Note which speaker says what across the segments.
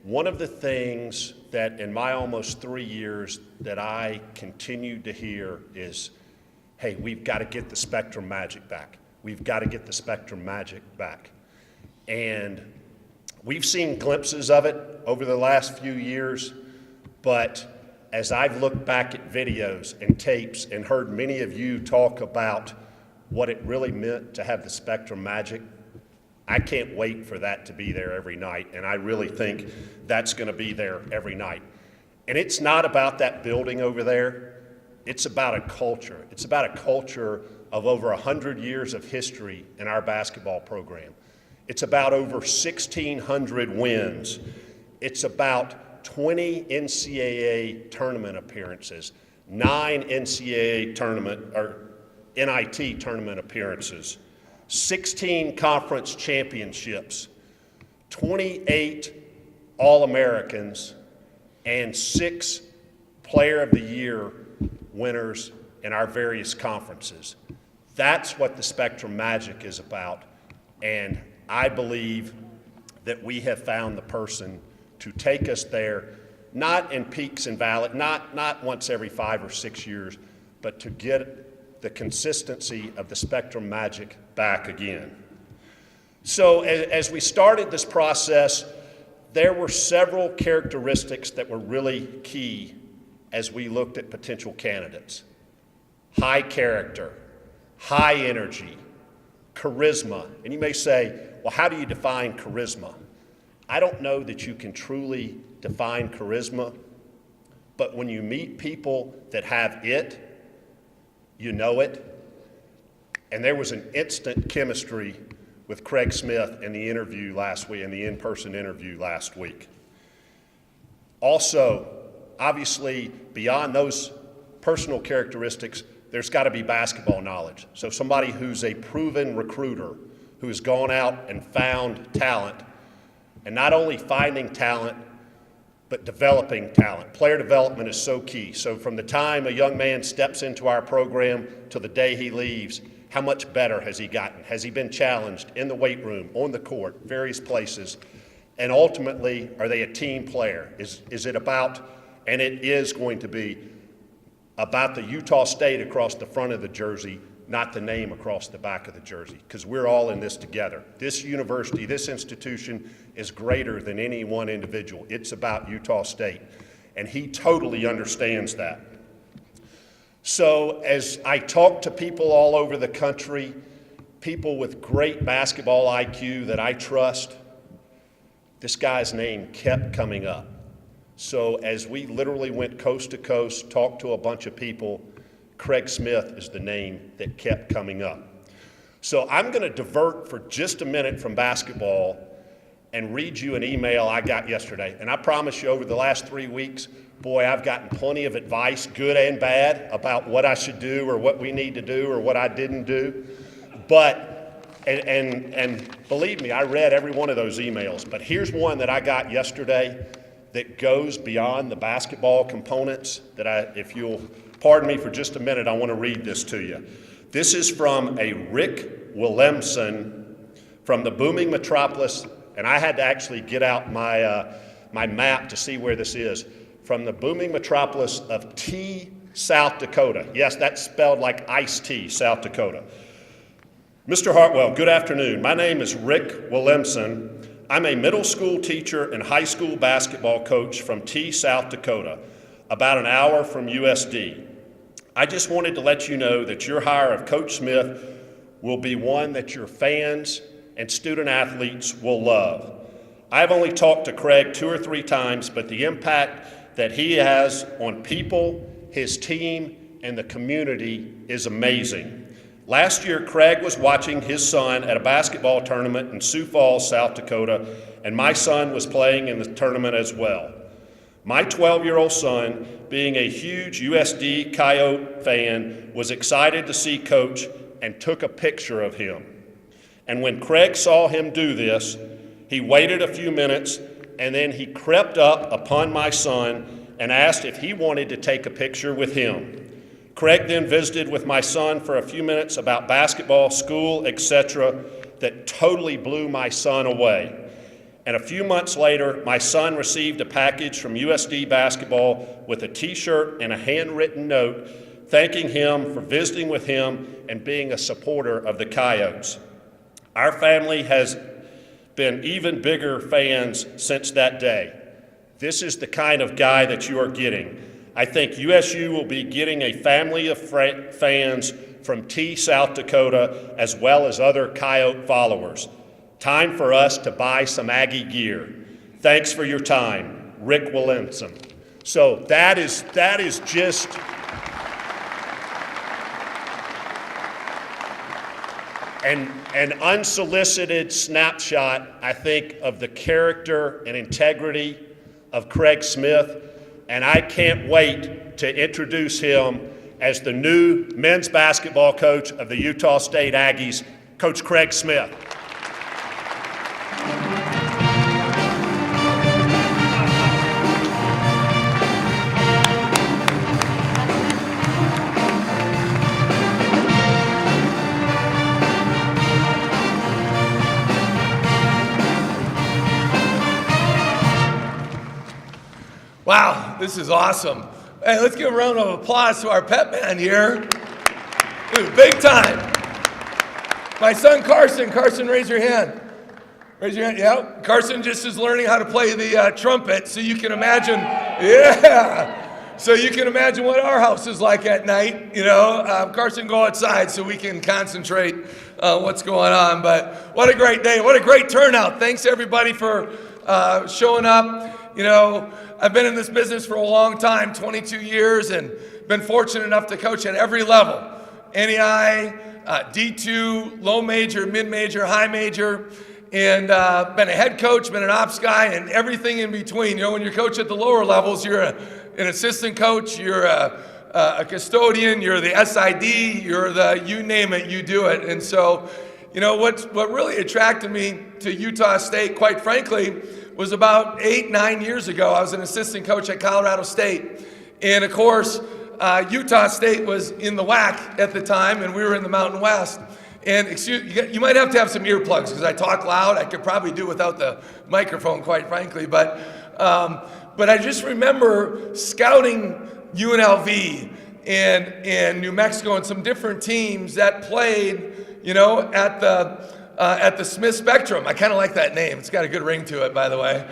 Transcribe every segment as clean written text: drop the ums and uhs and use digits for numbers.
Speaker 1: one of the things that in my almost 3 years that I continued to hear is, hey, we've got to get the Spectrum magic back. We've got to get the Spectrum magic back. And we've seen glimpses of it over the last few years, but as I've looked back at videos and tapes and heard many of you talk about what it really meant to have the Spectrum magic, I can't wait for that to be there every night, and I really think that's going to be there every night. And it's not about that building over there. It's about a culture. It's about a culture of over 100 years of history in our basketball program. It's about over 1,600 wins. It's about 20 NCAA tournament appearances, 9 NCAA tournament or NIT tournament appearances, 16 conference championships, 28 All-Americans, and 6 Player of the Year winners in our various conferences. That's what the Spectrum Magic is about, and I believe that we have found the person to take us there, not in peaks and valleys, not once every 5 or 6 years, but to get the consistency of the Spectrum Magic back again. So as we started this process, there were several characteristics that were really key as we looked at potential candidates. High character, high energy, charisma. And you may say, well, how do you define charisma? I don't know that you can truly define charisma, but when you meet people that have it, you know it. And there was an instant chemistry with Craig Smith in the interview last week, in the in-person interview last week. Also, obviously, beyond those personal characteristics, there's got to be basketball knowledge. So somebody who's a proven recruiter, who has gone out and found talent, and not only finding talent, but developing talent. Player development is so key. So from the time a young man steps into our program to the day he leaves, how much better has he gotten? Has he been challenged in the weight room, on the court, various places? And ultimately, are they a team player? Is it about, and it is going to be, about the Utah State across the front of the jersey, not the name across the back of the jersey, because we're all in this together. This university, this institution is greater than any one individual. It's about Utah State, and he totally understands that. So as I talk to people all over the country, people with great basketball IQ that I trust, this guy's name kept coming up. So as we literally went coast to coast, talked to a bunch of people, Craig Smith is the name that kept coming up. So I'm going to divert for just a minute from basketball and read you an email I got yesterday. And I promise you, over the last 3 weeks, boy, I've gotten plenty of advice, good and bad, about what I should do or what we need to do or what I didn't do. But, and believe me, I read every one of those emails. But here's one that I got yesterday that goes beyond the basketball components that if you'll pardon me for just a minute, I want to read this to you. This is from a Rick Willemson from the booming metropolis, and I had to actually get out my map to see where this is, from the booming metropolis of T, South Dakota. Yes, that's spelled like iced tea, South Dakota. Mr. Hartwell, good afternoon. My name is Rick Willemson. I'm a middle school teacher and high school basketball coach from T, South Dakota, about an hour from USD. I just wanted to let you know that your hire of Coach Smith will be one that your fans and student athletes will love. I've only talked to Craig 2 or 3 times, but the impact that he has on people, his team, and the community is amazing. Last year, Craig was watching his son at a basketball tournament in Sioux Falls, South Dakota, and my son was playing in the tournament as well. My 12-year-old son, being a huge USD Coyote fan, was excited to see Coach and took a picture of him. And when Craig saw him do this, he waited a few minutes, and then he crept up upon my son and asked if he wanted to take a picture with him. Craig then visited with my son for a few minutes about basketball, school, etc., that totally blew my son away. And a few months later, my son received a package from USD Basketball with a t-shirt and a handwritten note thanking him for visiting with him and being a supporter of the Coyotes. Our family has been even bigger fans since that day. This is the kind of guy that you are getting. I think USU will be getting a family of fans from South Dakota, as well as other Coyote followers. Time for us to buy some Aggie gear. Thanks for your time, Rick Williamson. So that is just an unsolicited snapshot, I think, of the character and integrity of Craig Smith, and I can't wait to introduce him as the new men's basketball coach of the Utah State Aggies, Coach Craig Smith.
Speaker 2: Wow, this is awesome. Hey, let's give a round of applause to our pep band here. Dude, big time. My son Carson. Carson, raise your hand. Raise your hand, yeah. Carson just is learning how to play the trumpet, so you can imagine, yeah. So you can imagine what our house is like at night, you know. Carson, go outside so we can concentrate what's going on. But what a great day, what a great turnout. Thanks everybody for showing up. You know, I've been in this business for a long time, 22 years, and been fortunate enough to coach at every level. NEI, D2, low major, mid-major, high major, and been a head coach, been an ops guy, and everything in between. You know, when you're coach at the lower levels, you're an assistant coach, you're a custodian, you're the SID, you're the you name it, you do it. And so, you know, what really attracted me to Utah State, quite frankly, was about 8-9 years ago. I was an assistant coach at Colorado State. And of course, Utah State was in the WAC at the time, and we were in the Mountain West. And you might have to have some earplugs because I talk loud. I could probably do without the microphone, quite frankly. But I just remember scouting UNLV and New Mexico and some different teams that played, you know, at the Smith Spectrum. I kind of like that name. It's got a good ring to it, by the way.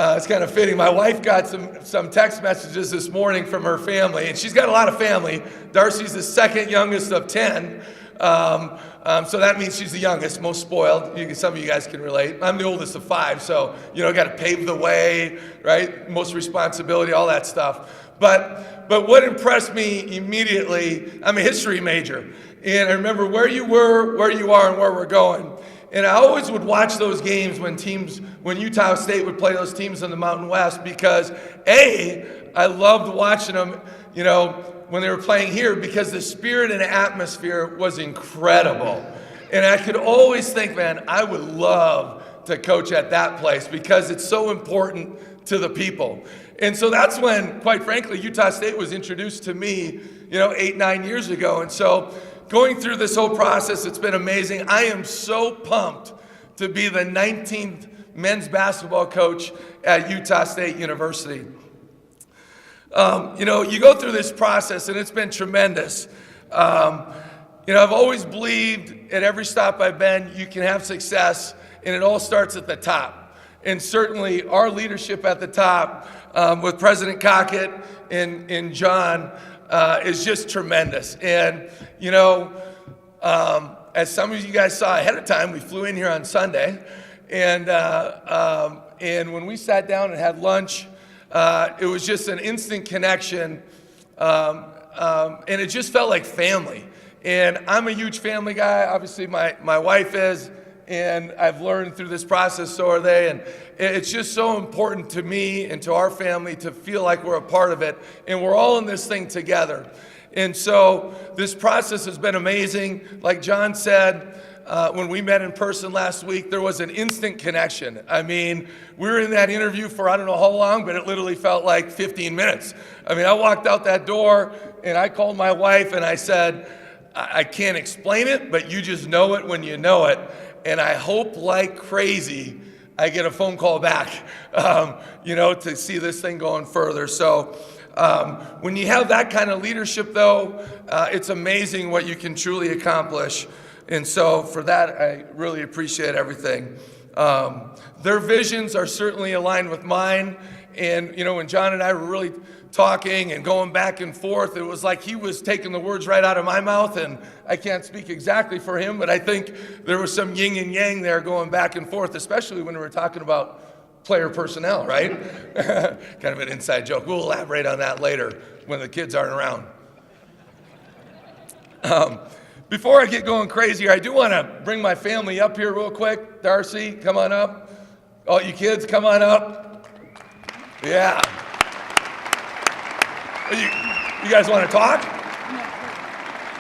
Speaker 2: It's kind of fitting. My wife got some text messages this morning from her family, and she's got a lot of family. Darcy's the second youngest of 10. So that means she's the youngest, most spoiled. Some of you guys can relate. I'm the oldest of 5, so, you know, got to pave the way, right? Most responsibility, all that stuff. But what impressed me immediately, I'm a history major, and I remember where you were, where you are, and where we're going. And I always would watch those games when Utah State would play those teams in the Mountain West because, I loved watching them, you know, when they were playing here because the spirit and atmosphere was incredible. And I could always think, man, I would love to coach at that place because it's so important to the people. And so that's when, quite frankly, Utah State was introduced to me, you know, 8-9 years ago. And so going through this whole process, it's been amazing. I am so pumped to be the 19th men's basketball coach at Utah State University. You know, you go through this process, and it's been tremendous. You know, I've always believed at every stop I've been, you can have success, and it all starts at the top. And certainly our leadership at the top with President Cockett and John is just tremendous. And, you know, as some of you guys saw ahead of time, we flew in here on Sunday. And when we sat down and had lunch, it was just an instant connection. And it just felt like family. And I'm a huge family guy. Obviously, my wife is. And I've learned through this process, so are they. And it's just so important to me and to our family to feel like we're a part of it. And we're all in this thing together. And so this process has been amazing. Like John said, when we met in person last week, there was an instant connection. I mean, we were in that interview for I don't know how long, but it literally felt like 15 minutes. I mean, I walked out that door and I called my wife and I said, I can't explain it, but you just know it when you know it. and I hope like crazy I get a phone call back, to see this thing going further. So when you have that kind of leadership, though, it's amazing what you can truly accomplish. And so for that, I really appreciate everything. Their visions are certainly aligned with mine. And, when John and I were really talking and going back and forth, it was like he was taking the words right out of my mouth, and I can't speak exactly for him, but I think there was some yin and yang there going back and forth, especially when we were talking about player personnel, right? Kind of an inside joke. We'll elaborate on that later when the kids aren't around. Before I get going crazy here, I do want to bring my family up here real quick. Darcy, come on up. All you kids, come on up. Yeah. You guys want to talk?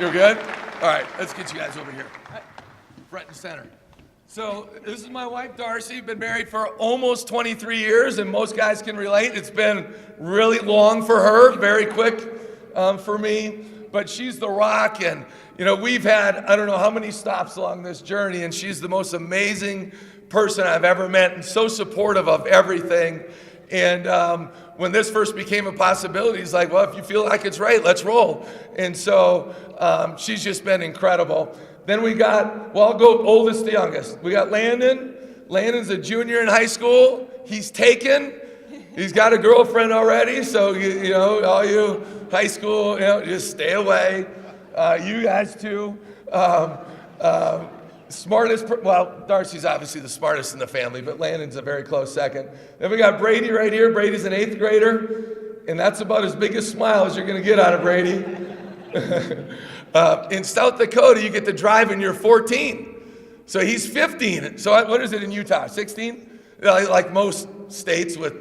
Speaker 2: You're good? All right, let's get you guys over here. Front and center. So this is my wife, Darcy. Been married for almost 23 years, and most guys can relate. It's been really long for her, very quick for me. But she's the rock, and we've had, I don't know how many stops along this journey, and she's the most amazing person I've ever met, and so supportive of everything. And when this first became a possibility, he's like, well, if you feel like it's right, let's roll. And so she's just been incredible. Then we got, I'll go oldest to youngest. We got Landon. Landon's a junior in high school. He's taken. He's got a girlfriend already, so all you high school, just stay away. You guys too. Smartest, Darcy's obviously the smartest in the family, but Landon's a very close second. Then we got Brady right here. Brady's an 8th grader, and that's about as big a smile as you're going to get out of Brady. In South Dakota, you get to drive when you're 14. So he's 15. So what is it in Utah, 16? Like most states with,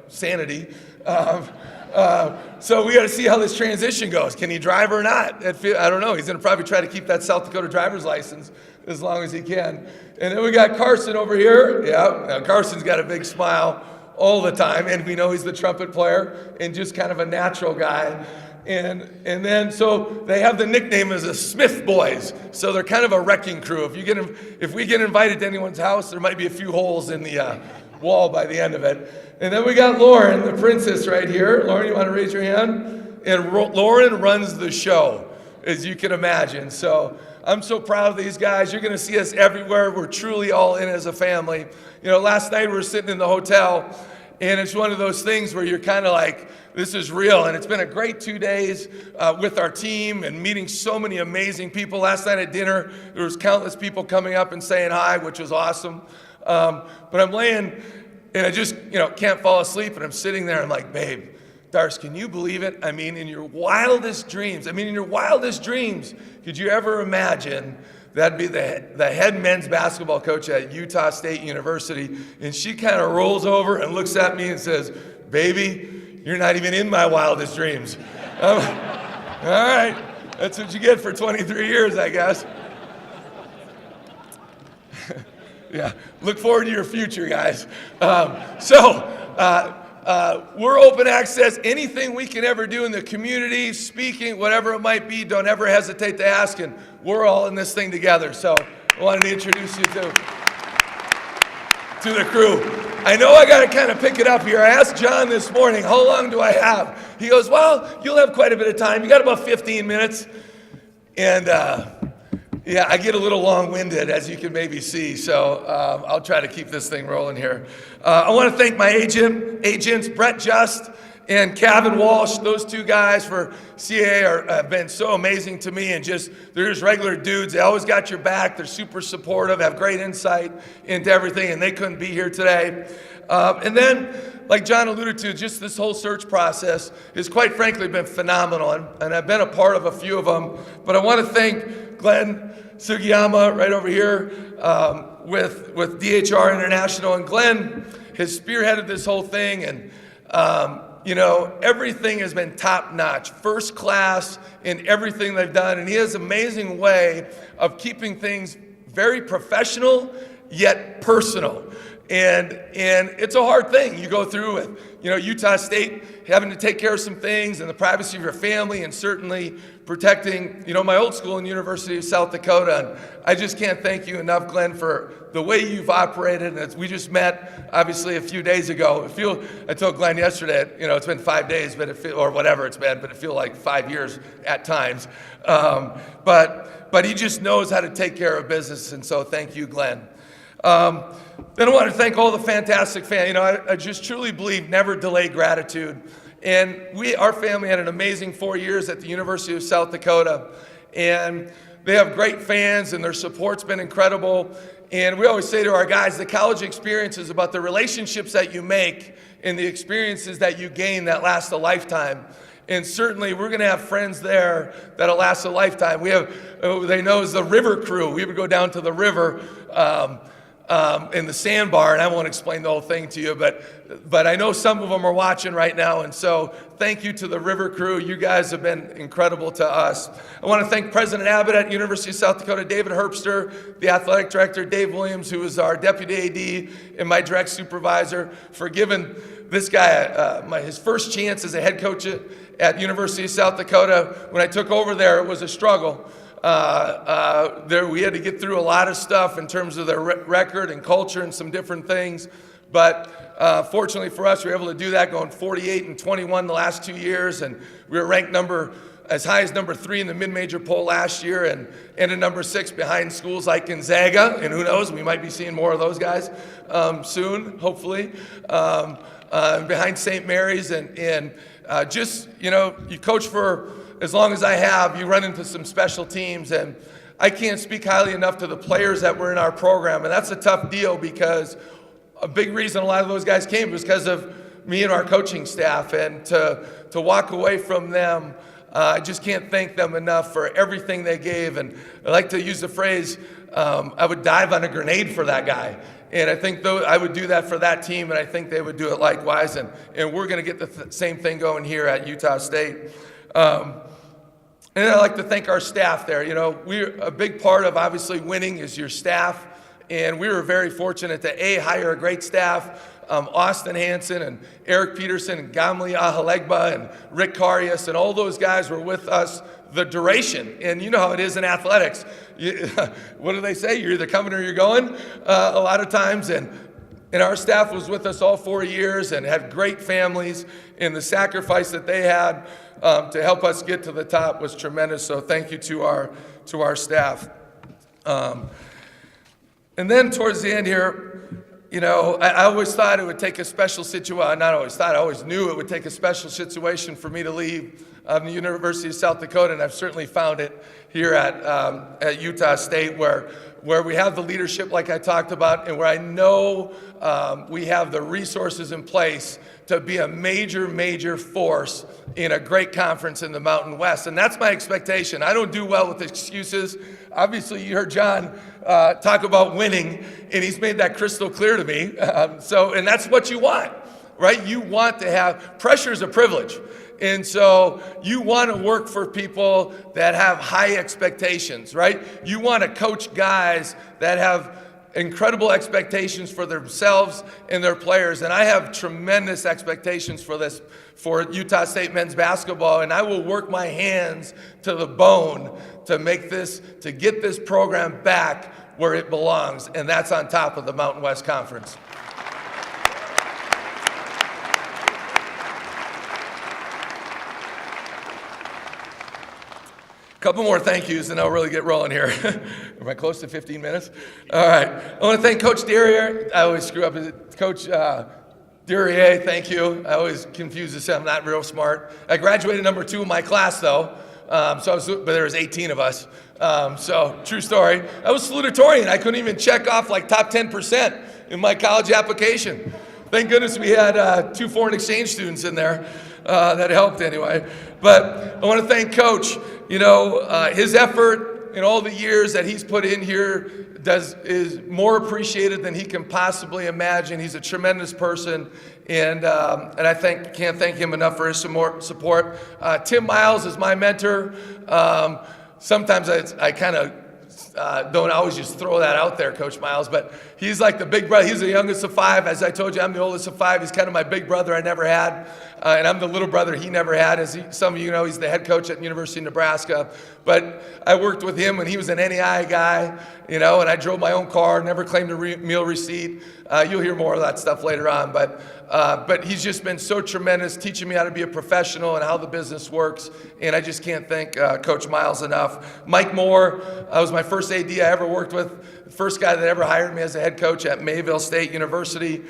Speaker 2: sanity. So we got to see how this transition goes. Can he drive or not? I don't know. He's going to probably try to keep that South Dakota driver's license as long as he can. And then we got Carson over here. Yeah, now Carson's got a big smile all the time, and we know he's the trumpet player and just kind of a natural guy. And then so they have the nickname as the Smith Boys. So they're kind of a wrecking crew. If we get invited to anyone's house, there might be a few holes in the wall by the end of it. And then we got Lauren, the princess right here. Lauren, you want to raise your hand? And Lauren runs the show, as you can imagine. So I'm so proud of these guys. You're going to see us everywhere. We're truly all in as a family. Last night we were sitting in the hotel, and it's one of those things where you're kind of like, this is real. And it's been a great 2 days with our team and meeting so many amazing people. Last night at dinner, there was countless people coming up and saying hi, which was awesome. But I'm laying, and I just, can't fall asleep, and I'm sitting there, and I'm like, babe, Darce, can you believe it? I mean, in your wildest dreams, could you ever imagine that'd be the head men's basketball coach at Utah State University? And she kind of rolls over and looks at me and says, baby, you're not even in my wildest dreams. All right, that's what you get for 23 years, I guess. Yeah, look forward to your future, guys. We're open access. Anything we can ever do in the community, speaking, whatever it might be, don't ever hesitate to ask. And we're all in this thing together. So I wanted to introduce you to the crew. I know I got to kind of pick it up here. I asked John this morning, how long do I have? He goes, well, you'll have quite a bit of time. You got about 15 minutes. And yeah, I get a little long-winded, as you can maybe see, so I'll try to keep this thing rolling here. I want to thank my agents, Brett Just and Kevin Walsh. Those two guys for CAA have been so amazing to me, and they're just regular dudes. They always got your back. They're super supportive, have great insight into everything, and they couldn't be here today. And then, like John alluded to, just this whole search process has quite frankly been phenomenal, and I've been a part of a few of them. But I want to thank Glenn Sugiyama right over here with DHR International, and Glenn has spearheaded this whole thing, and everything has been top notch, first class in everything they've done, and he has an amazing way of keeping things very professional yet personal. And it's a hard thing you go through with, Utah State having to take care of some things and the privacy of your family, and certainly protecting, my old school and University of South Dakota. And I just can't thank you enough, Glenn, for the way you've operated. And we just met, obviously, a few days ago. I told Glenn yesterday, it's been 5 days, or whatever it's been, but it feels like 5 years at times. But he just knows how to take care of business, and so thank you, Glenn. Then I want to thank all the fantastic fans. I just truly believe never delay gratitude. And our family had an amazing 4 years at the University of South Dakota. And they have great fans, and their support's been incredible. And we always say to our guys, the college experience is about the relationships that you make and the experiences that you gain that last a lifetime. And certainly we're going to have friends there that'll last a lifetime. They know as the river crew. We would go down to the river in the sandbar, and I won't explain the whole thing to you, but I know some of them are watching right now, and so thank you to the river crew. You guys have been incredible to us. I want to thank President Abbott at University of South Dakota, David Herbster, the athletic director, Dave Williams, who is our deputy AD and my direct supervisor, for giving this guy his first chance as a head coach at University of South Dakota. When I took over there, it was a struggle. We had to get through a lot of stuff in terms of their record and culture and some different things. But fortunately for us, we were able to do that, going 48-21 the last 2 years. And we were ranked as high as number 3 in the mid-major poll last year, and a number 6 behind schools like Gonzaga. And who knows, we might be seeing more of those guys soon, hopefully. Behind St. Mary's. And just, you coach for as long as I have, you run into some special teams, and I can't speak highly enough to the players that were in our program, and that's a tough deal because a big reason a lot of those guys came was because of me and our coaching staff, and to walk away from them, I just can't thank them enough for everything they gave. And I like to use the phrase, I would dive on a grenade for that guy. And I think I would do that for that team, and I think they would do it likewise. And we're going to get the same thing going here at Utah State. And I'd like to thank our staff there. We're a big part of obviously winning is your staff. And we were very fortunate to hire a great staff. Austin Hansen and Eric Peterson and Gamli Ahalegba and Rick Karius, and all those guys were with us the duration. And you know how it is in athletics. What do they say? You're either coming or you're going a lot of times. And our staff was with us all 4 years and had great families, and the sacrifice that they had to help us get to the top was tremendous. So thank you to our staff. And then towards the end here, I always thought it would take a special situation. Not always thought, I always knew it would take a special situation for me to leave the University of South Dakota, and I've certainly found it here at Utah State, where we have the leadership like I talked about, and where I know we have the resources in place to be a major force in a great conference in the Mountain West. And that's my expectation. I don't do well with excuses. Obviously, you heard John talk about winning, and he's made that crystal clear to me. And that's what you want, right? You want to have, pressure is a privilege. And so you want to work for people that have high expectations, right? You want to coach guys that have incredible expectations for themselves and their players. And I have tremendous expectations for Utah State men's basketball, and I will work my hands to the bone to get this program back where it belongs, and that's on top of the Mountain West Conference. Couple more thank yous and I'll really get rolling here. Am I close to 15 minutes? All right. I want to thank Coach Derriere. I always screw up. Coach Derriere, thank you. I always confuse this. I'm not real smart. I graduated number 2 in my class, though. But there was 18 of us. So true story. I was salutatorian. I couldn't even check off like top 10% in my college application. Thank goodness we had 2 foreign exchange students in there. That helped anyway. But I want to thank Coach. His effort in all the years that he's put in here is more appreciated than he can possibly imagine. He's a tremendous person, and I can't thank him enough for his support. Tim Miles is my mentor. Sometimes I kind of don't always just throw that out there, Coach Miles, but he's like the big brother. He's the youngest of 5. As I told you, I'm the oldest of 5. He's kind of my big brother I never had, and I'm the little brother he never had. Some of you know, he's the head coach at the University of Nebraska. But I worked with him when he was an NEI guy, and I drove my own car, never claimed a meal receipt. You'll hear more of that stuff later on, but he's just been so tremendous, teaching me how to be a professional and how the business works, and I just can't thank Coach Miles enough. Mike Moore was my first AD I ever worked with, the first guy that ever hired me as a head coach at Mayville State University.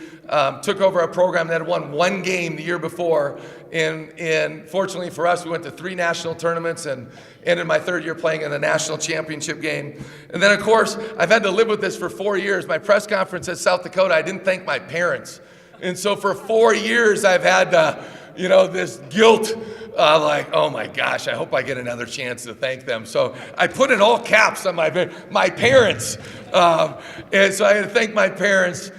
Speaker 2: Took over a program that had won 1 game the year before, and fortunately for us, we went to 3 national tournaments and ended my 3rd year playing in the national championship game. And then, of course, I've had to live with this for 4 years. My press conference at South Dakota, I didn't thank my parents. And so for 4 years, I've had, this guilt, like, oh my gosh, I hope I get another chance to thank them. So I put in all caps on my parents. And so I had to thank my parents,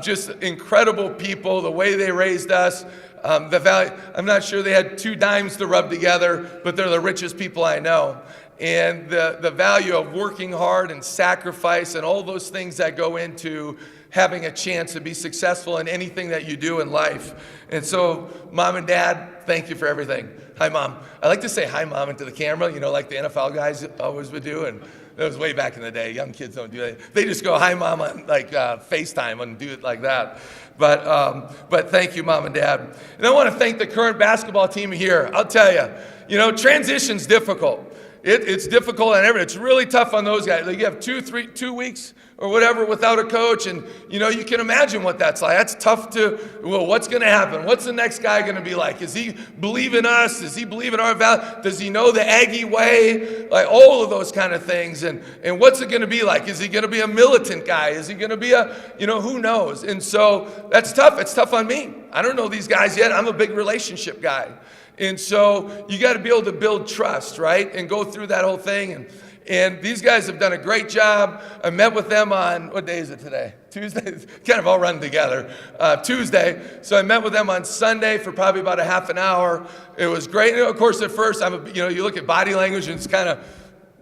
Speaker 2: just incredible people, the way they raised us. The value, I'm not sure they had 2 dimes to rub together, but they're the richest people I know. And the value of working hard and sacrifice and all those things that go into having a chance to be successful in anything that you do in life. And so, Mom and Dad, thank you for everything. Hi, Mom. I like to say hi, Mom, into the camera, like the NFL guys always would do. And that was way back in the day. Young kids don't do that. They just go, hi, Mom, on FaceTime and do it like that. But thank you, Mom and Dad. And I want to thank the current basketball team here. I'll tell you, transition's difficult. It's difficult on everyone. It's really tough on those guys. Like you have 2 weeks or whatever without a coach, and you can imagine what that's like. That's tough what's going to happen? What's the next guy going to be like? Is he believe in us? Does he believe in our value? Does he know the Aggie way? Like all of those kind of things. And what's it going to be like? Is he going to be a militant guy? Is he going to be who knows? And so that's tough. It's tough on me. I don't know these guys yet. I'm a big relationship guy. And so you got to be able to build trust, right? And go through that whole thing. And these guys have done a great job. I met with them on, what day is it today? Tuesday? Kind of all run together. Tuesday. So I met with them on Sunday for probably about a half an hour. It was great. And of course, at first, you look at body language and it's kind of,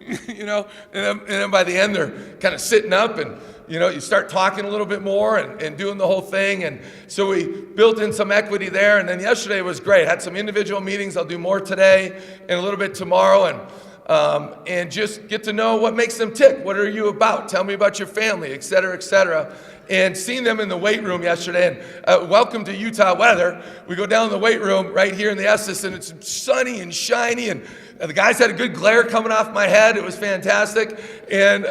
Speaker 2: and then by the end, they're kind of sitting up and, you start talking a little bit more and doing the whole thing. And so we built in some equity there. And then yesterday was great. Had some individual meetings. I'll do more today and a little bit tomorrow. And just get to know what makes them tick. What are you about? Tell me about your family, et cetera, et cetera. And seeing them in the weight room yesterday, and welcome to Utah weather. We go down in the weight room right here in the Estes, and it's sunny and shiny, and the guys had a good glare coming off my head. It was fantastic. And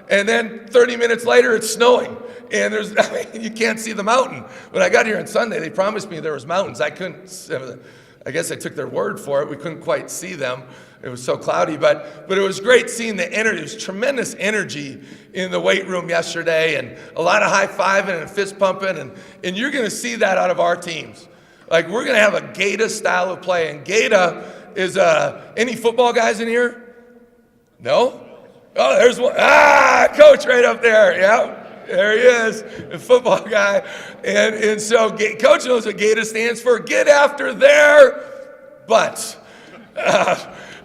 Speaker 2: then 30 minutes later, it's snowing. And you can't see the mountain. When I got here on Sunday, they promised me there was mountains. I guess I took their word for it. We couldn't quite see them. It was so cloudy, but it was great seeing the energy. There was tremendous energy in the weight room yesterday, and a lot of high-fiving and fist pumping, and you're going to see that out of our teams. Like, we're going to have a Gator style of play, and Gator is, any football guys in here? No? Oh, there's one. Coach right up there, yeah. There he is, a football guy. And so Coach knows what Gator stands for. Get after their butts.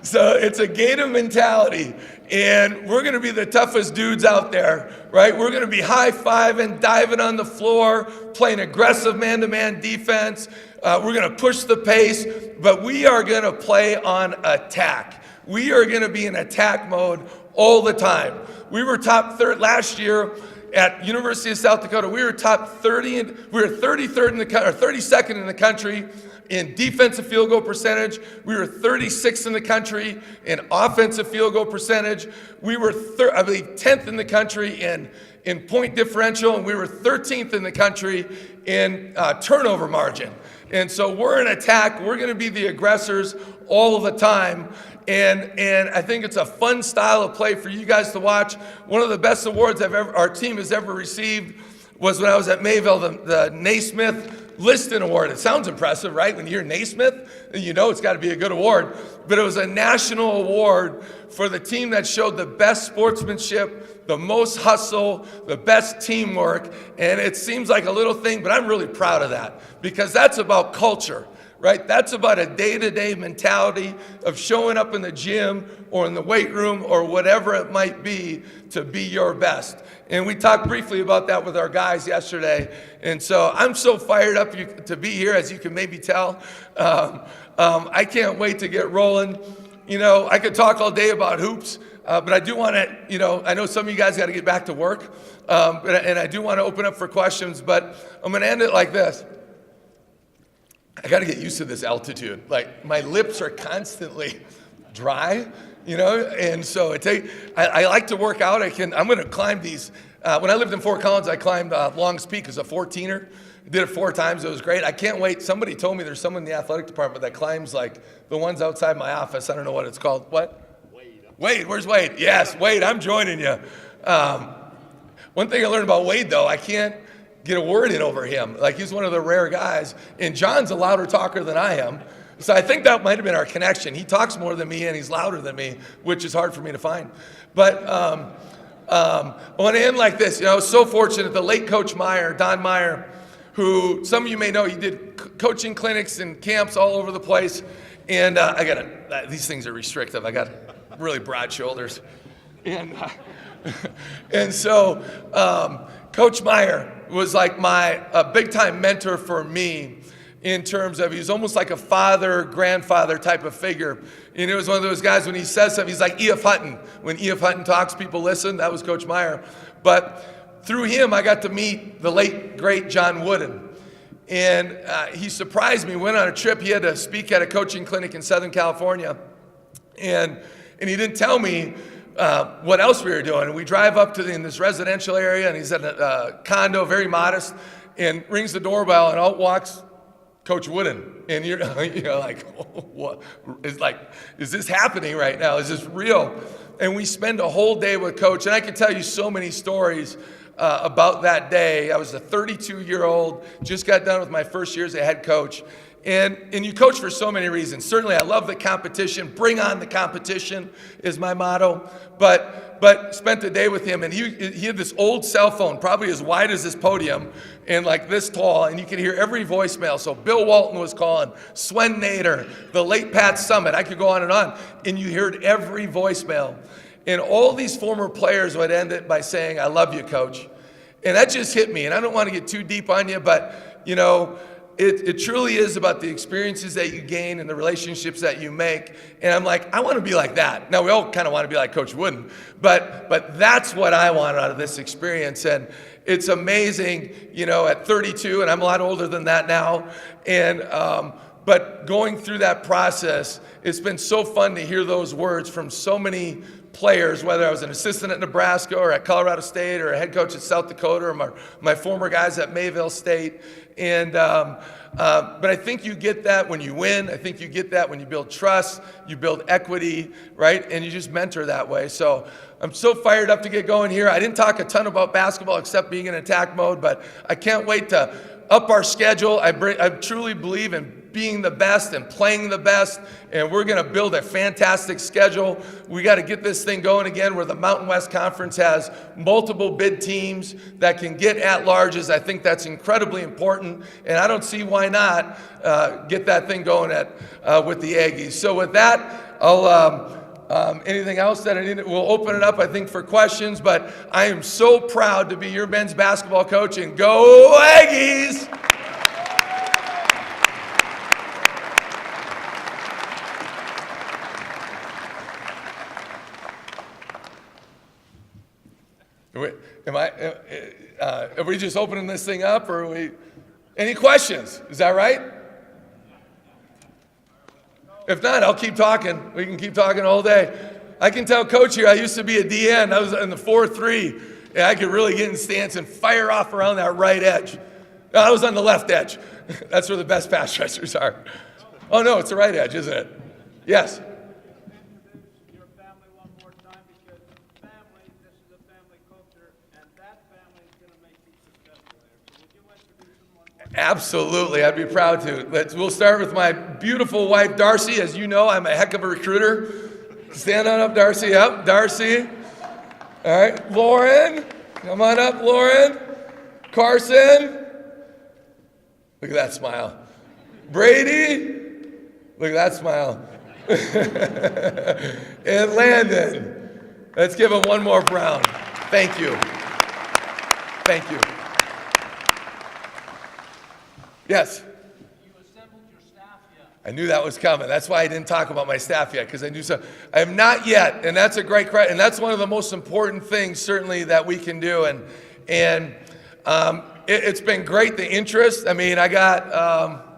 Speaker 2: So it's a Gator mentality. And we're going to be the toughest dudes out there, right? We're going to be high-fiving, diving on the floor, playing aggressive man-to-man defense. We're going to push the pace, but we are going to play on attack. We are going to be in attack mode all the time. We were top third last year at University of South Dakota. We were top 30, and we were 33rd in the or 32nd in the country in defensive field goal percentage. We were 36th in the country in offensive field goal percentage. We were, 10th in the country in point differential, and we were 13th in the country in turnover margin. And so we're in attack. We're going to be the aggressors all of the time. And I think it's a fun style of play for you guys to watch. One of the best awards our team has ever received was when I was at Mayville, the Naismith Liston Award. It sounds impressive, right? When you hear Naismith, you know it's got to be a good award. But it was a national award for the team that showed the best sportsmanship, the most hustle, the best teamwork. And it seems like a little thing, but I'm really proud of that because that's about culture. right? That's about a day-to-day mentality of showing up in the gym or in the weight room or whatever it might be to be your best. And we talked briefly about that with our guys yesterday. And so I'm so fired up to be here, as you can maybe tell. I can't wait to get rolling. You know, I could talk all day about hoops, but I do want to, you know, I know some of you guys got to get back to work, and I do want to open up for questions, but I'm going to end it like this. I got to get used to this altitude. Like, my lips are constantly dry, you know, and so I like to work out. I'm going to climb these. When I lived in Fort Collins, I climbed Long's Peak as a 14er. Did it 4 times. It was great. I can't wait. Somebody told me there's someone in the athletic department that climbs like the ones outside my office. I don't know what it's called. What? Wade. Where's Wade? Yes, Wade, I'm joining you. One thing I learned about Wade, though, I can't get a word in over him. Like, he's one of the rare guys. And John's a louder talker than I am. So I think that might have been our connection. He talks more than me and he's louder than me, which is hard for me to find. But I want to end like this. You know, I was so fortunate. The late Coach Meyer, Don Meyer, who some of you may know, he did coaching clinics and camps all over the place. And these things are restrictive. I got really broad shoulders. And so Coach Meyer was like a big-time mentor for me in terms of, he was almost like a father, grandfather type of figure. And it was one of those guys, when he says something, he's like E.F. Hutton. When E.F. Hutton talks, people listen. That was Coach Meyer. But through him, I got to meet the late, great John Wooden. And he surprised me. Went on a trip. He had to speak at a coaching clinic in Southern California. And he didn't tell me what else we were doing. And we drive up to in this residential area, and he's at a condo, very modest, and rings the doorbell, and out walks Coach Wooden. And you're like, what? It's like, is this happening right now? Is this real? And we spend a whole day with Coach. And I can tell you so many stories about that day. I was a 32-year-old, just got done with my first year as a head coach. And you coach for so many reasons. Certainly, I love the competition. Bring on the competition is my motto. But spent the day with him, and he had this old cell phone, probably as wide as this podium, and like this tall, and you could hear every voicemail. So Bill Walton was calling, Swen Nader, the late Pat Summitt. I could go on, and you heard every voicemail. And all these former players would end it by saying, "I love you, Coach." And that just hit me. And I don't want to get too deep on you, but you know, it truly is about the experiences that you gain and the relationships that you make. And I'm like, I want to be like that. Now, we all kind of want to be like Coach Wooden, but that's what I want out of this experience. And it's amazing, you know, at 32, and I'm a lot older than that now. And but going through that process, it's been so fun to hear those words from so many players, whether I was an assistant at Nebraska or at Colorado State or a head coach at South Dakota or my former guys at Mayville State. And but I think you get that when you win. I think you get that when you build trust, you build equity, right? And you just mentor that way. So I'm so fired up to get going here. I didn't talk a ton about basketball except being in attack mode, but I can't wait to up our schedule. I truly believe in being the best and playing the best, and we're going to build a fantastic schedule. We got to get this thing going again where the Mountain West Conference has multiple bid teams that can get at-larges. I think that's incredibly important, and I don't see why not get that thing going with the Aggies. So with that, I'll anything else that I need, we'll open it up, I think, for questions, but I am so proud to be your men's basketball coach, and go Aggies! Are we just opening this thing up, or are we? Any questions? Is that right? If not, I'll keep talking. We can keep talking all day. I can tell Coach here, I used to be a DN. I was in the 4-3, and I could really get in stance and fire off around that right edge. No, I was on the left edge. That's where the best pass rushers are. Oh, no, it's the right edge, isn't it? Yes.
Speaker 3: Your family one more time, because family, this is a family culture, and that family is going to make you successful there. So would you introduce them one more time?
Speaker 2: Absolutely, I'd be proud to. We'll start with my beautiful wife, Darcy. As you know, I'm a heck of a recruiter. Stand on up, Darcy. Yep, Darcy. All right, Lauren. Come on up, Lauren. Carson. Look at that smile. Brady, look at that smile. And Landon, let's give him one more round. Thank you. Thank you. Yes?
Speaker 3: You assembled your staff yet?
Speaker 2: I knew that was coming. That's why I didn't talk about my staff yet, because I knew so. I have not yet, and that's a great credit, and that's one of the most important things certainly that we can do. It's been great, the interest. I mean, I got,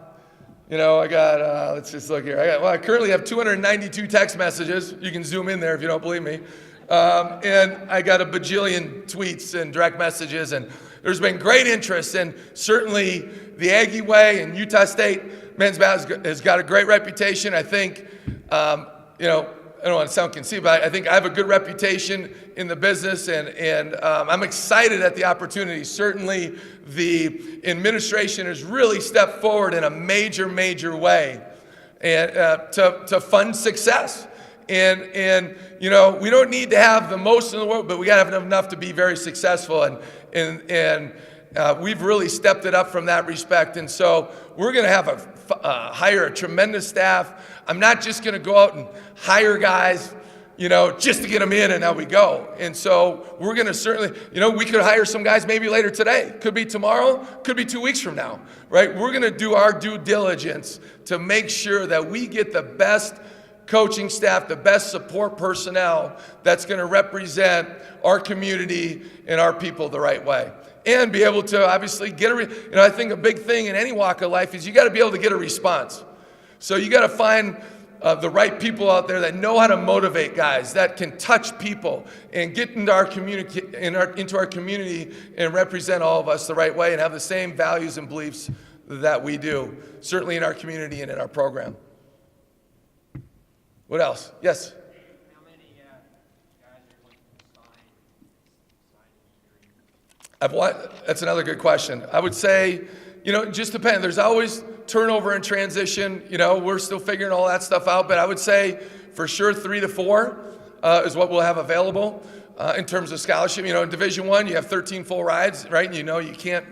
Speaker 2: let's just look here. I currently have 292 text messages. You can zoom in there if you don't believe me. And I got a bajillion tweets and direct messages, and there's been great interest. And certainly the Aggie Way and Utah State men's basketball has got a great reputation. I think, I don't want to sound conceited, but I think I have a good reputation in the business, and I'm excited at the opportunity. Certainly, the administration has really stepped forward in a major, major way, and to fund success. And we don't need to have the most in the world, but we got to have enough to be very successful. And we've really stepped it up from that respect. And so we're going to have hire a tremendous staff. I'm not just going to go out and hire guys, just to get them in and now we go. And so we're going to certainly, we could hire some guys maybe later today. Could be tomorrow, could be 2 weeks from now, right? We're going to do our due diligence to make sure that we get the best coaching staff, the best support personnel that's going to represent our community and our people the right way. And be able to obviously get I think a big thing in any walk of life is you got to be able to get a response. So you got to find the right people out there that know how to motivate guys, that can touch people and get into our community, into our community and represent all of us the right way and have the same values and beliefs that we do, certainly in our community and in our program. What else? Yes?
Speaker 3: How many guys are going to sign
Speaker 2: That's another good question. I would say, it just depends. There's always turnover and transition. We're still figuring all that stuff out, but I would say for sure 3 to 4 is what we'll have available in terms of scholarship. In Division I, you have 13 full rides, right? And you can't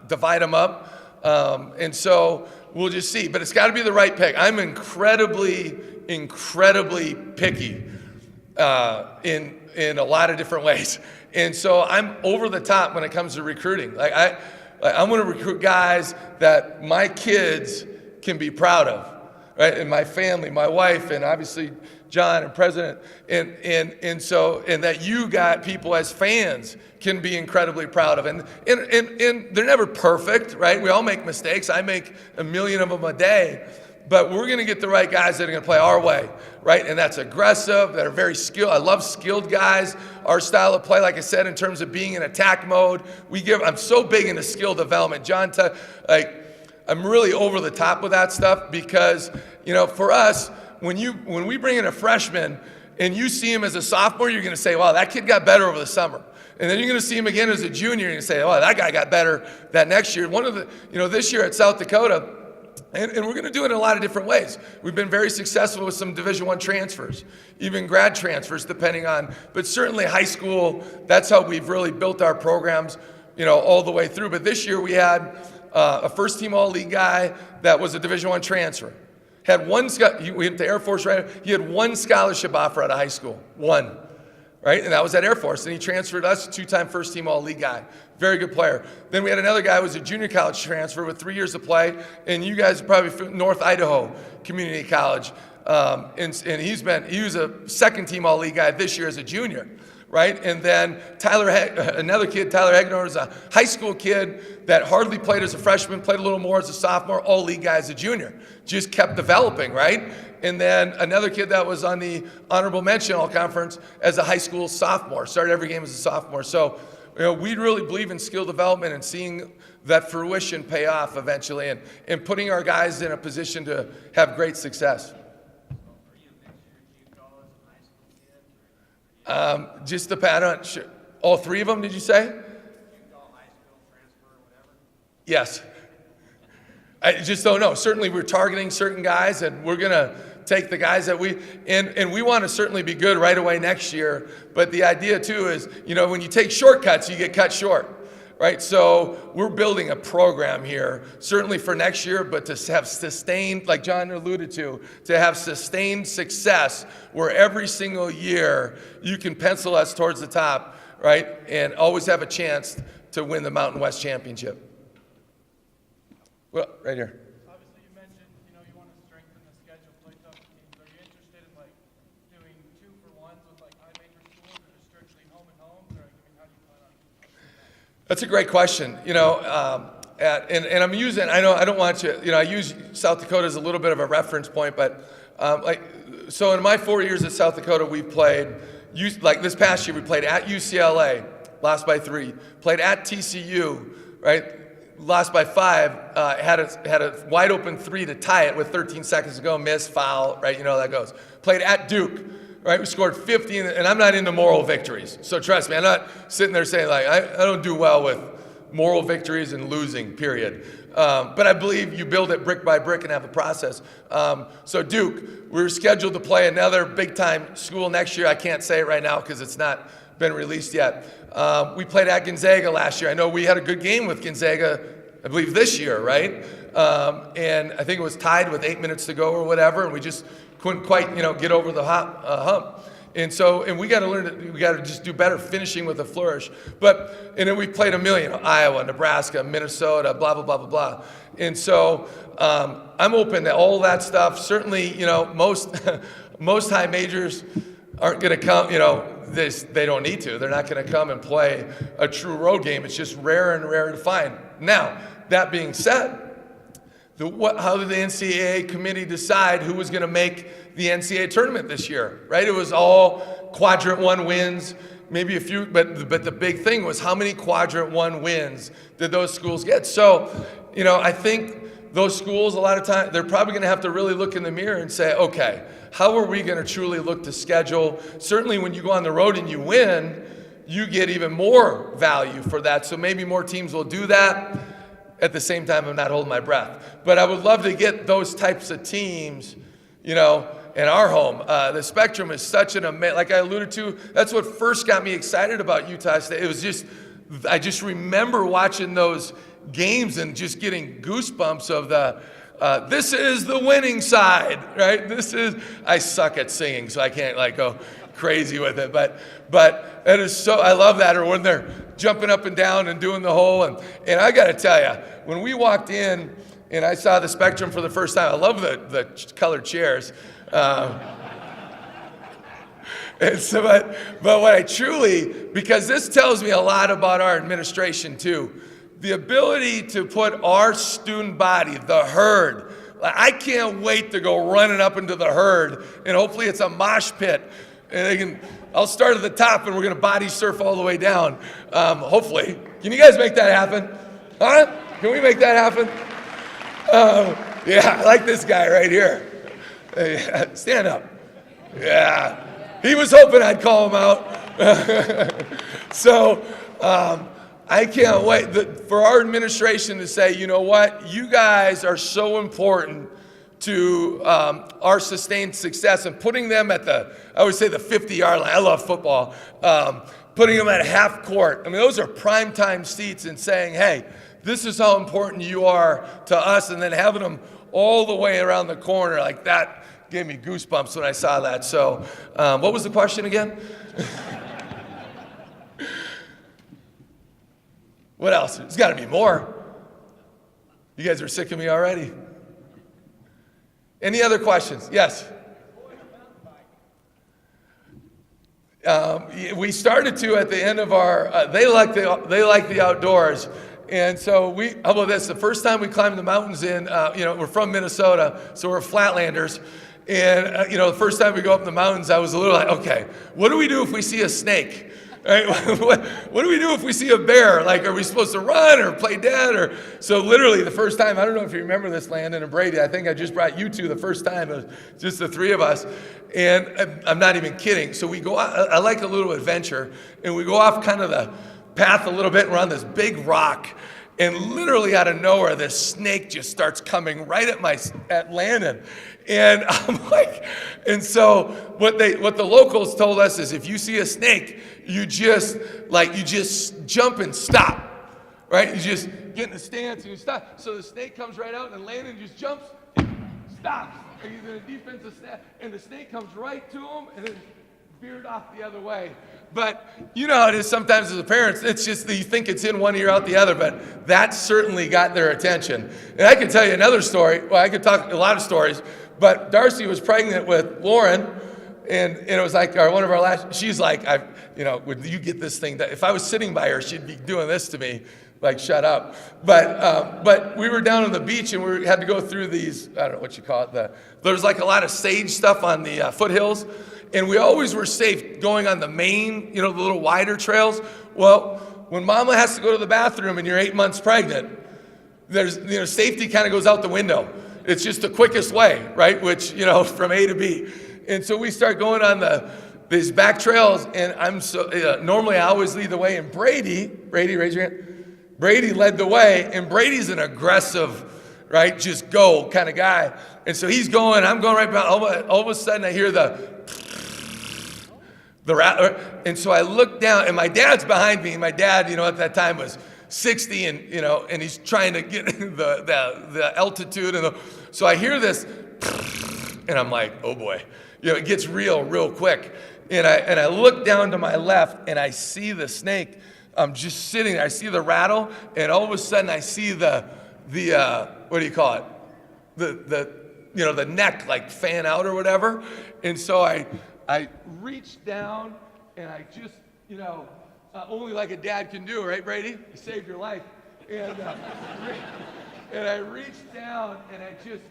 Speaker 2: divide them up. And so we'll just see. But it's got to be the right pick. I'm incredibly picky in a lot of different ways. And so I'm over the top when it comes to recruiting. I'm going to recruit guys that my kids can be proud of, right? And my family, my wife, and obviously John and President, and that you got people as fans can be incredibly proud of. And they're never perfect, right? We all make mistakes. I make a million of them a day. But we're going to get the right guys that are going to play our way, right? And that's aggressive, that are very skilled. I love skilled guys. Our style of play, like I said, in terms of being in attack mode, I'm so big into skill development. John, I'm really over the top with that stuff because, for us, when we bring in a freshman and you see him as a sophomore, you're going to say, wow, that kid got better over the summer. And then you're going to see him again as a junior and you say, oh, that guy got better that next year. This year at South Dakota, and we're going to do it in a lot of different ways. We've been very successful with some Division I transfers, even grad transfers, depending on, but certainly high school, that's how we've really built our programs, all the way through. But this year we had a first-team All-League guy that was a Division I transfer. We went to Air Force, right? He had one scholarship offer out of high school, one, right? And that was at Air Force. And he transferred us, 2-time first-team All-League guy. Very good player. Then we had another guy who was a junior college transfer with 3 years of play, and you guys are probably from North Idaho Community College. And he was a second-team All-League guy this year as a junior, right? And then another kid, Tyler Hegner, was a high school kid that hardly played as a freshman, played a little more as a sophomore, All-League guy as a junior. Just kept developing, right? And then another kid that was on the honorable mention All-Conference as a high school sophomore, started every game as a sophomore. So, we really believe in skill development and seeing that fruition pay off eventually and putting our guys in a position to have great success.
Speaker 3: Are you a mixture of Utah and high school kids?
Speaker 2: Just depend on all 3 of them, did you say?
Speaker 3: Utah high school transfer or whatever?
Speaker 2: Yes. I just don't know. Certainly we're targeting certain guys, and we're going to take the guys that and we want to certainly be good right away next year. But the idea too is, when you take shortcuts, you get cut short, right? So we're building a program here, certainly for next year, but to have sustained, like John alluded to have sustained success where every single year you can pencil us towards the top, right? And always have a chance to win the Mountain West Championship. Well, right here.
Speaker 4: Obviously, you mentioned, you want to strengthen the schedule, play tough teams. Are you interested in, doing 2-for-1s with, high major schools, or just strictly home and homes, or, how do you plan on doing that?
Speaker 2: That's a great question. And I'm using, I don't want you, I use South Dakota as a little bit of a reference point, but so in my 4 years at South Dakota, we've played, like this past year, we played at UCLA, lost by 3, played at TCU, right? Lost by 5, had a wide open 3 to tie it with 13 seconds to go, miss, foul, right? You know how that goes. Played at Duke, right? We scored 50, and I'm not into moral victories. So trust me, I'm not sitting there saying I don't do well with moral victories and losing, period. But I believe you build it brick by brick and have a process. So Duke, we're scheduled to play another big time school next year. I can't say it right now because it's not been released yet. We played at Gonzaga last year. I know we had a good game with Gonzaga, I believe this year, right? And I think it was tied with 8 minutes to go or whatever, and we just couldn't quite, get over the hump. And we got to learn we got to just do better finishing with a flourish. And then we played a million, Iowa, Nebraska, Minnesota, blah, blah, blah, blah, blah. And so I'm open to all that stuff. Certainly, most high majors aren't going to come, they don't need to. They're not going to come and play a true road game. It's just rare and rare to find. Now, that being said, how did the NCAA committee decide who was going to make the NCAA tournament this year, right? It was all quadrant 1 wins, maybe a few, but the big thing was how many quadrant 1 wins did those schools get? So, I think those schools, a lot of times, they're probably going to have to really look in the mirror and say, okay, how are we going to truly look to schedule? Certainly when you go on the road and you win, you get even more value for that. So maybe more teams will do that. At the same time, I'm not holding my breath. But I would love to get those types of teams, in our home. The spectrum is such an amazing, like I alluded to, that's what first got me excited about Utah State. It was just, I just remember watching those games and just getting goosebumps of this is the winning side, right? I suck at singing, so I can't go crazy with it, but it is so, I love that, or when they're jumping up and down and doing the whole, and I got to tell you, when we walked in and I saw the spectrum for the first time, I love the colored chairs, and so, but what I truly, because this tells me a lot about our administration too, the ability to put our student body, the herd, I can't wait to go running up into the herd, and hopefully it's a mosh pit. And I'll start at the top and we're going to body surf all the way down, hopefully. Can you guys make that happen? Huh? Can we make that happen? Yeah, I like this guy right here. Hey, stand up. Yeah. He was hoping I'd call him out. So I can't wait for our administration to say, you know what? You guys are so important to our sustained success, and putting them at I would say the 50-yard line. I love football. Putting them at half court. I mean, those are primetime seats, and saying, hey, this is how important you are to us, and then having them all the way around the corner like that gave me goosebumps when I saw that. So what was the question again? What else? There's got to be more. You guys are sick of me already. Any other questions? Yes. We started to at the end of our. They like the outdoors, and so how about this? The first time we climbed the mountains we're from Minnesota, so we're flatlanders, and the first time we go up in the mountains, I was a little like, okay, what do we do if we see a snake? Right? What do we do if we see a bear? Are we supposed to run or play dead? So literally the first time, I don't know if you remember this, Landon and Brady, I think I just brought you two the first time, it was just the three of us, and I'm not even kidding. So we go out, I like a little adventure, and we go off kind of the path a little bit, and we're on this big rock, and literally out of nowhere, this snake just starts coming right at Landon. And I'm like, and so what the locals told us is if you see a snake, you just jump and stop, right? You just get in a stance and you stop. So the snake comes right out and Landon just jumps, stops. And he's in a defensive snap, and the snake comes right to him and then veered off the other way. But you know how it is sometimes as a parent, it's just that you think it's in one ear out the other, but that certainly got their attention. And I can tell you another story. Well, I could talk a lot of stories, but Darcy was pregnant with Lauren, and it was like one of our last, she's like, would you get this thing done? If I was sitting by her, she'd be doing this to me, like, shut up. But we were down on the beach, and we had to go through these, I don't know what you call it, there's like a lot of sage stuff on the foothills, and we always were safe going on the main, the little wider trails. Well, when mama has to go to the bathroom and you're 8 months pregnant, there's, safety kind of goes out the window. It's just the quickest way, right? Which, from A to B. And so we start going on these back trails, and I'm so, normally I always lead the way, and Brady, raise your hand. Brady led the way, and Brady's an aggressive, right, just go kind of guy. And so he's going, I'm going right behind. All of a sudden I hear the rat, and so I look down, and my dad's behind me. And my dad, at that time was 60, and and he's trying to get the altitude, and so I hear this, and I'm like, oh boy, it gets real quick, and I look down to my left, and I see the snake. I'm just sitting there. I see the rattle, and all of a sudden I see the what do you call it? The neck like fan out or whatever, and so I reached down, and I just, only like a dad can do, right, Brady? You saved your life. And, and I reached down, and I just,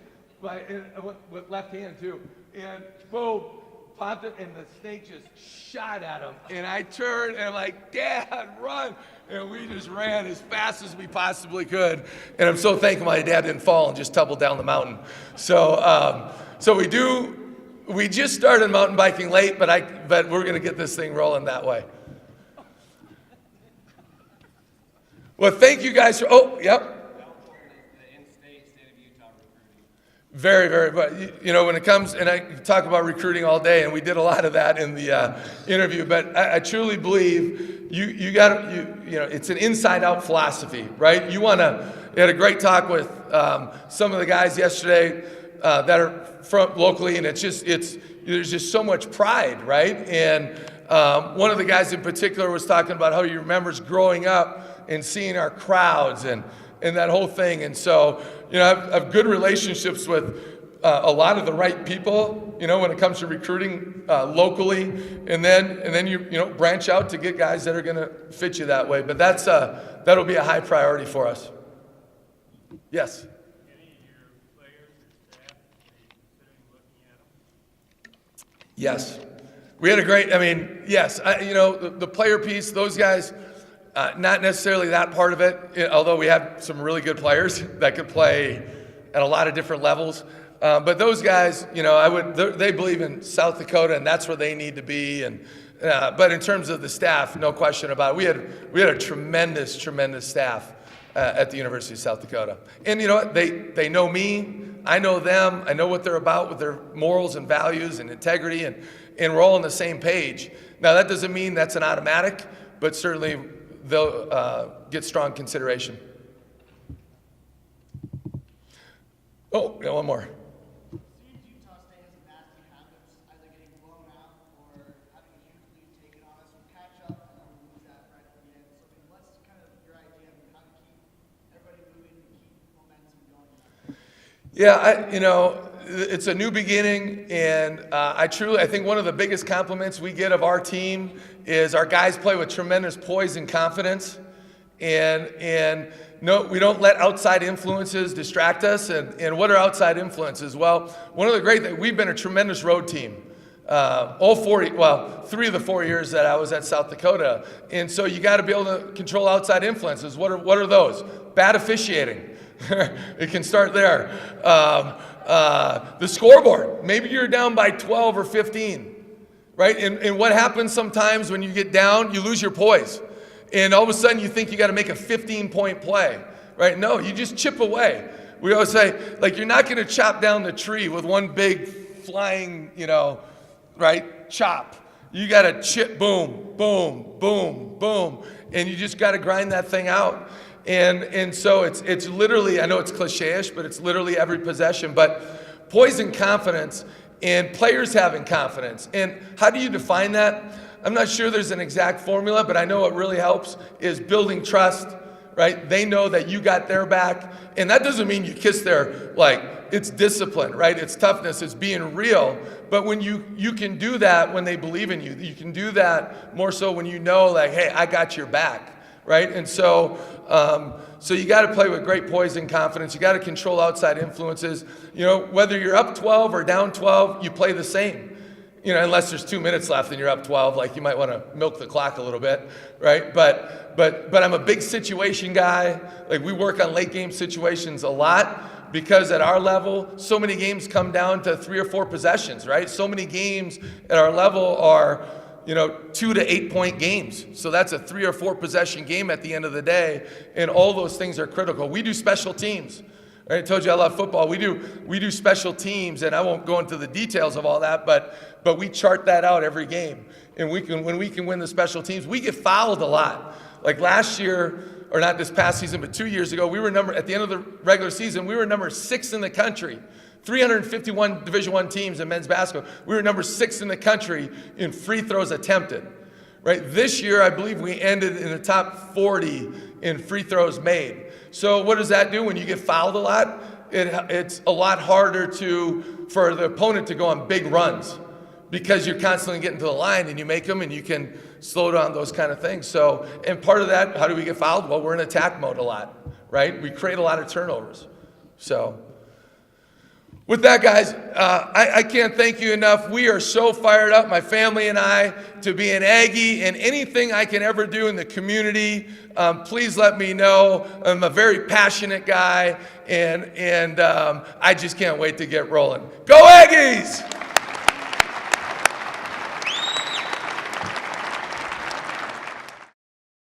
Speaker 2: with left hand too, and boom, popped it, and the snake just shot at him. And I turned, and I'm like, Dad, run! And we just ran as fast as we possibly could. And I'm so thankful my dad didn't fall and just tumbled down the mountain. So, we just started mountain biking late, but we're going to get this thing rolling that way. Well, thank you guys for, Very, very, but when it comes, and I talk about recruiting all day, and we did a lot of that in the interview, but I truly believe it's an inside-out philosophy, right? You had a great talk with some of the guys yesterday that are from locally, and there's just so much pride, right? And one of the guys in particular was talking about how he remembers growing up and seeing our crowds and that whole thing. And so, I have good relationships with a lot of the right people, when it comes to recruiting locally, and then you branch out to get guys that are going to fit you that way. But that'll be a high priority for us. Yes. Yes. We had a great, yes, the player piece, those guys, not necessarily that part of it, although we have some really good players that could play at a lot of different levels. But those guys, they believe in South Dakota, and that's where they need to be. But in terms of the staff, no question about it. We had a tremendous staff at the University of South Dakota. And you know what? They know me. I know them. I know what they're about with their morals and values and integrity, and we're all on the same page. Now, that doesn't mean that's an automatic, but certainly they'll get strong consideration. Oh, yeah, one more.
Speaker 5: Seems Utah State has a nasty habits, either getting blown out or having a huge lead taken on us. We catch up and then we lose that right at the end. So, what's kind of your idea of how to keep everybody moving and keep momentum going?
Speaker 2: Yeah, it's a new beginning, and I think one of the biggest compliments we get of our team is our guys play with tremendous poise and confidence, and no, we don't let outside influences distract us. And what are outside influences? Well, one of the great things, we've been a tremendous road team. 3 of the 4 years that I was at South Dakota, and so you got to be able to control outside influences. What are those? Bad officiating. It can start there. The scoreboard. Maybe you're down by 12 or 15, right? And what happens sometimes when you get down, you lose your poise. And all of a sudden you think you got to make a 15-point play, right? No, you just chip away. We always say, you're not going to chop down the tree with one big flying, right, chop. You got to chip, boom, boom, boom, boom. And you just got to grind that thing out. And so it's literally, I know it's cliche-ish, but it's literally every possession. But poise and confidence, and players having confidence. And how do you define that? I'm not sure there's an exact formula, but I know what really helps is building trust, right? They know that you got their back. And that doesn't mean you kiss their, like, it's discipline, right? It's toughness, it's being real. But when you can do that when they believe in you. You can do that more so when you know, like, hey, I got your back, right? And so, so you got to play with great poise and confidence. You got to control outside influences. You know, whether you're up 12 or down 12, you play the same. You know, unless there's 2 minutes left and you're up 12, like you might want to milk the clock a little bit, right? But I'm a big situation guy. Like we work on late game situations a lot because at our level, so many games come down to 3 or 4 possessions, right? So many games at our level are, you know, 2 to 8 point games. So that's a 3 or 4 possession game at the end of the day. And all those things are critical. We do special teams. I told you I love football. We do special teams, and I won't go into the details of all that, but we chart that out every game. And when we can win the special teams, we get fouled a lot. Like last year, or not this past season, but 2 years ago, at the end of the regular season, we were number 6 in the country. 351 Division I teams in men's basketball. We were number 6 in the country in free throws attempted. Right? This year, I believe we ended in the top 40 in free throws made. So what does that do when you get fouled a lot? It's a lot harder for the opponent to go on big runs because you're constantly getting to the line and you make them and you can slow down those kind of things. So, and part of that, how do we get fouled? Well, we're in attack mode a lot, right? We create a lot of turnovers. So, with that, guys, I can't thank you enough. We are so fired up, my family and I, to be an Aggie, and anything I can ever do in the community, please let me know. I'm a very passionate guy, and I just can't wait to get rolling. Go Aggies!